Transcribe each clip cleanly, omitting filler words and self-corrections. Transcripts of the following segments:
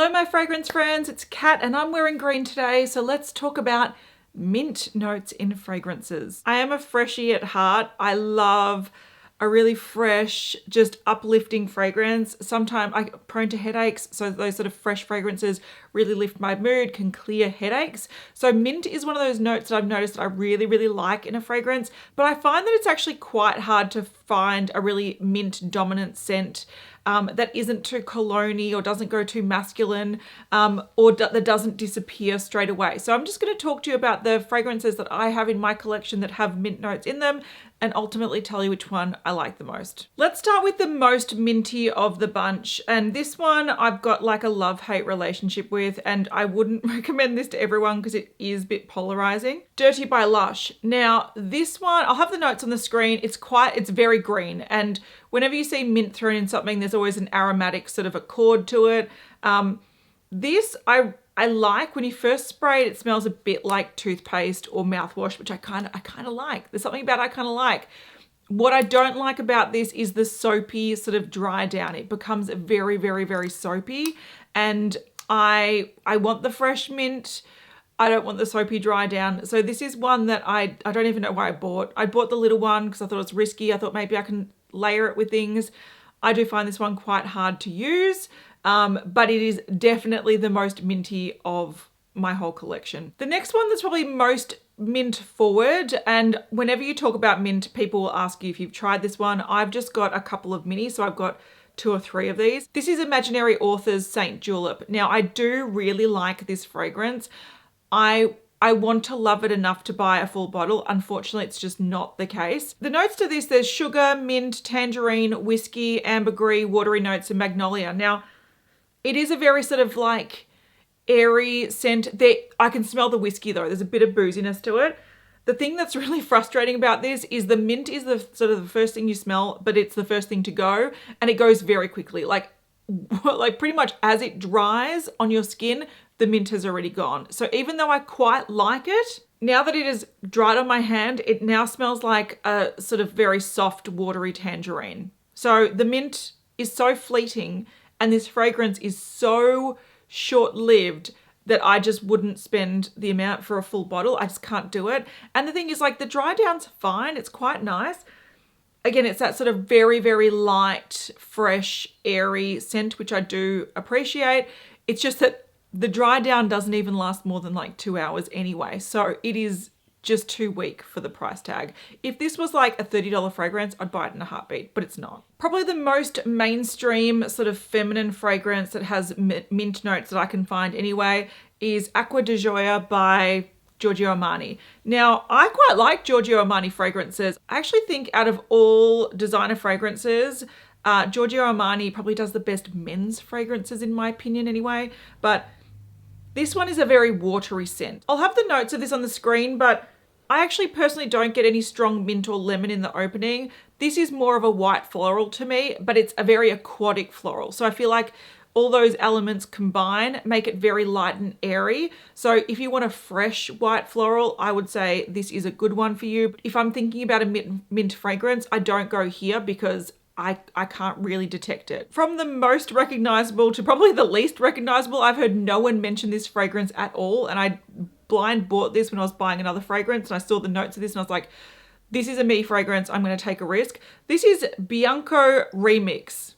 Hello my fragrance friends, it's Kat and I'm wearing green today, so let's talk about mint notes in fragrances. I am a freshie at heart. I love a really fresh, just uplifting fragrance. Sometimes I'm prone to headaches, so those sort of fresh fragrances really lift my mood, can clear headaches. So mint is one of those notes that I've noticed that I really, really like in a fragrance, but I find that it's actually quite hard to find a really mint dominant scent that isn't too cologne-y or doesn't go too masculine or that doesn't disappear straight away. So I'm just going to talk to you about the fragrances that I have in my collection that have mint notes in them and ultimately tell you which one I like the most. Let's start with the most minty of the bunch. And this one I've got like a love-hate relationship with, and I wouldn't recommend this to everyone because it is a bit polarizing. Dirty by Lush. Now this one, I'll have the notes on the screen. It's very green, and whenever you see mint thrown in something, there's always an aromatic sort of accord to it. This I like. When you first spray it, it smells a bit like toothpaste or mouthwash, which I kind of like. There's something about it I kind of like. What I don't like about this is the soapy sort of dry down. It becomes very, very, very soapy, and I want the fresh mint. I don't want the soapy dry down. So this is one that I don't even know why I bought. I bought the little one because I thought it was risky. I thought maybe I can layer it with things. I do find this one quite hard to use, but it is definitely the most minty of my whole collection. The next one that's probably most mint forward, and whenever you talk about mint, people will ask you if you've tried this one. I've just got a couple of minis, so I've got 2 or 3 of these. This is Imaginary Author's Saint Julep. Now I do really like this fragrance. I want to love it enough to buy a full bottle. Unfortunately, it's just not the case. The notes to this, there's sugar, mint, tangerine, whiskey, ambergris, watery notes, and magnolia. Now, it is a very sort of like airy scent. I can smell the whiskey though. There's a bit of booziness to it. The thing that's really frustrating about this is the mint is the sort of the first thing you smell, but it's the first thing to go, and it goes very quickly. Like pretty much as it dries on your skin, the mint has already gone. So even though I quite like it, now that it is dried on my hand, it now smells like a sort of very soft, watery tangerine. So the mint is so fleeting and this fragrance is so short-lived that I just wouldn't spend the amount for a full bottle. I just can't do it. And the thing is, like, the dry down's fine. It's quite nice. Again, it's that sort of very, very light, fresh, airy scent, which I do appreciate. It's just that the dry down doesn't even last more than like 2 hours anyway. So it is just too weak for the price tag. If this was like a $30 fragrance, I'd buy it in a heartbeat, but it's not. Probably the most mainstream sort of feminine fragrance that has mint notes that I can find anyway is Acqua de Gioia by Giorgio Armani. Now, I quite like Giorgio Armani fragrances. I actually think out of all designer fragrances, Giorgio Armani probably does the best men's fragrances in my opinion anyway, but this one is a very watery scent. I'll have the notes of this on the screen, but I actually personally don't get any strong mint or lemon in the opening. This is more of a white floral to me, but it's a very aquatic floral. So I feel like all those elements combine make it very light and airy. So if you want a fresh white floral, I would say this is a good one for you. If I'm thinking about a mint fragrance, I don't go here because I can't really detect it. From the most recognizable to probably the least recognizable, I've heard no one mention this fragrance at all. And I blind bought this when I was buying another fragrance and I saw the notes of this and I was like, this is a me fragrance, I'm gonna take a risk. This is Bianco Remix.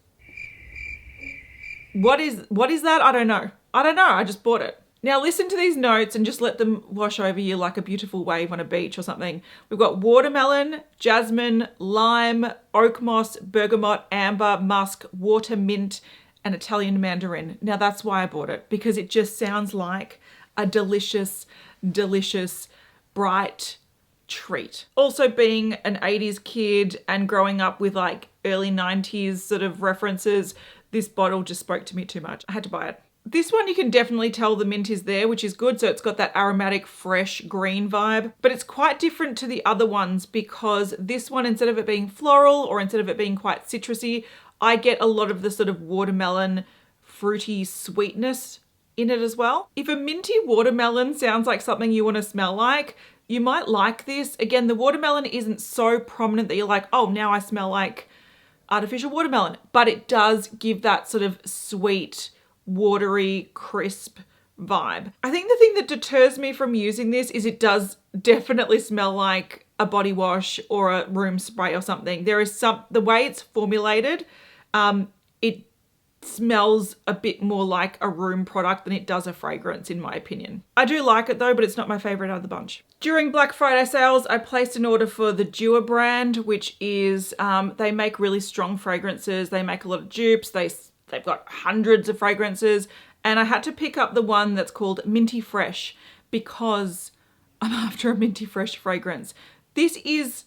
What is that? I don't know. I just bought it. Now listen to these notes and just let them wash over you like a beautiful wave on a beach or something. We've got watermelon, jasmine, lime, oak moss, bergamot, amber, musk, water mint, and Italian mandarin. Now that's why I bought it, because it just sounds like a delicious, delicious, bright treat. Also being an 80s kid and growing up with like early 90s sort of references, this bottle just spoke to me too much. I had to buy it. This one you can definitely tell the mint is there, which is good. So it's got that aromatic, fresh green vibe, but it's quite different to the other ones because this one, instead of it being floral or instead of it being quite citrusy, I get a lot of the sort of watermelon, fruity sweetness in it as well. If a minty watermelon sounds like something you want to smell like, you might like this. Again, the watermelon isn't so prominent that you're like, oh, now I smell like artificial watermelon, but it does give that sort of sweet watery, crisp vibe. I think the thing that deters me from using this is it does definitely smell like a body wash or a room spray or something. There is the way it's formulated, it smells a bit more like a room product than it does a fragrance, in my opinion. I do like it though, but it's not my favorite out of the bunch. During Black Friday sales, I placed an order for the Gioia brand, which is, they make really strong fragrances. They make a lot of dupes. They've got hundreds of fragrances. And I had to pick up the one that's called Minty Fresh because I'm after a Minty Fresh fragrance. This is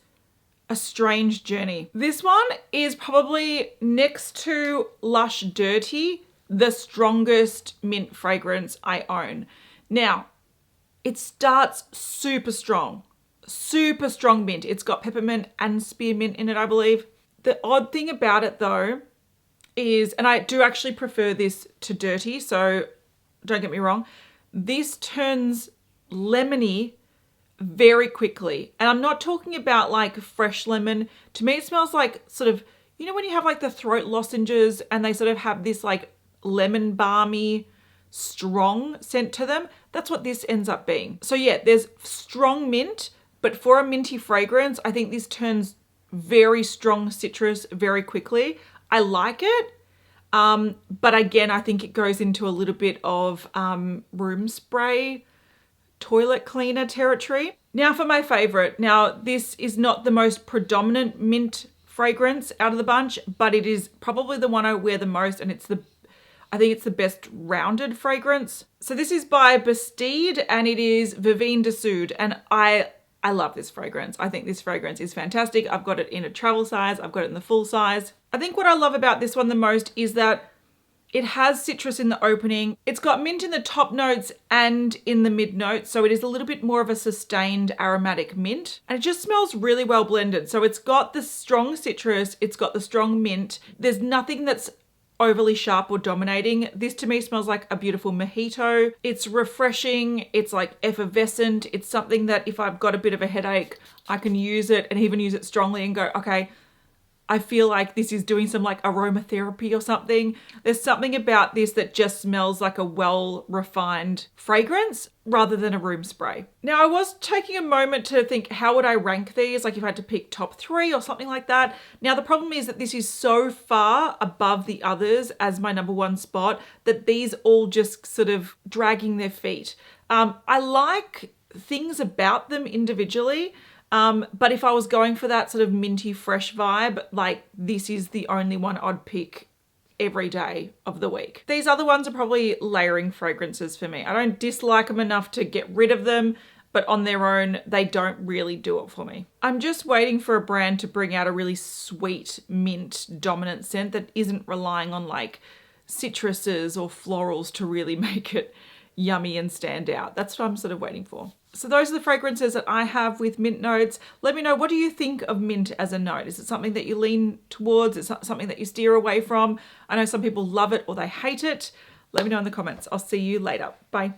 a strange journey. This one is probably, next to Lush Dirty, the strongest mint fragrance I own. Now, it starts super strong mint. It's got peppermint and spearmint in it, I believe. The odd thing about it though is, and I do actually prefer this to Dirty, so don't get me wrong, this turns lemony very quickly. And I'm not talking about like fresh lemon. To me, it smells like sort of, you know, when you have like the throat lozenges and they sort of have this like lemon balmy, strong scent to them. That's what this ends up being. So yeah, there's strong mint, but for a minty fragrance, I think this turns very strong citrus very quickly. I like it. But again, I think it goes into a little bit of room spray, toilet cleaner territory. Now for my favorite. Now this is not the most predominant mint fragrance out of the bunch, but it is probably the one I wear the most, and I think it's the best rounded fragrance. So this is by Bastide and it is Verveine de Soude, and I love this fragrance. I think this fragrance is fantastic. I've got it in a travel size. I've got it in the full size. I think what I love about this one the most is that it has citrus in the opening. It's got mint in the top notes and in the mid notes. So it is a little bit more of a sustained aromatic mint. And it just smells really well blended. So it's got the strong citrus. It's got the strong mint. There's nothing that's overly sharp or dominating. This to me smells like a beautiful mojito. It's refreshing. It's like effervescent. It's something that if I've got a bit of a headache, I can use it and even use it strongly and go, okay, I feel like this is doing some like aromatherapy or something. There's something about this that just smells like a well-refined fragrance rather than a room spray. Now I was taking a moment to think, how would I rank these? Like if I had to pick top 3 or something like that. Now the problem is that this is so far above the others as my number 1 spot that these all just sort of dragging their feet. I like things about them individually. But if I was going for that sort of minty fresh vibe, like this is the only one I'd pick every day of the week. These other ones are probably layering fragrances for me. I don't dislike them enough to get rid of them, but on their own, they don't really do it for me. I'm just waiting for a brand to bring out a really sweet mint dominant scent that isn't relying on like citruses or florals to really make it yummy and stand out. That's what I'm sort of waiting for. So those are the fragrances that I have with mint notes. Let me know, what do you think of mint as a note? Is it something that you lean towards? Is it something that you steer away from? I know some people love it or they hate it. Let me know in the comments. I'll see you later. Bye.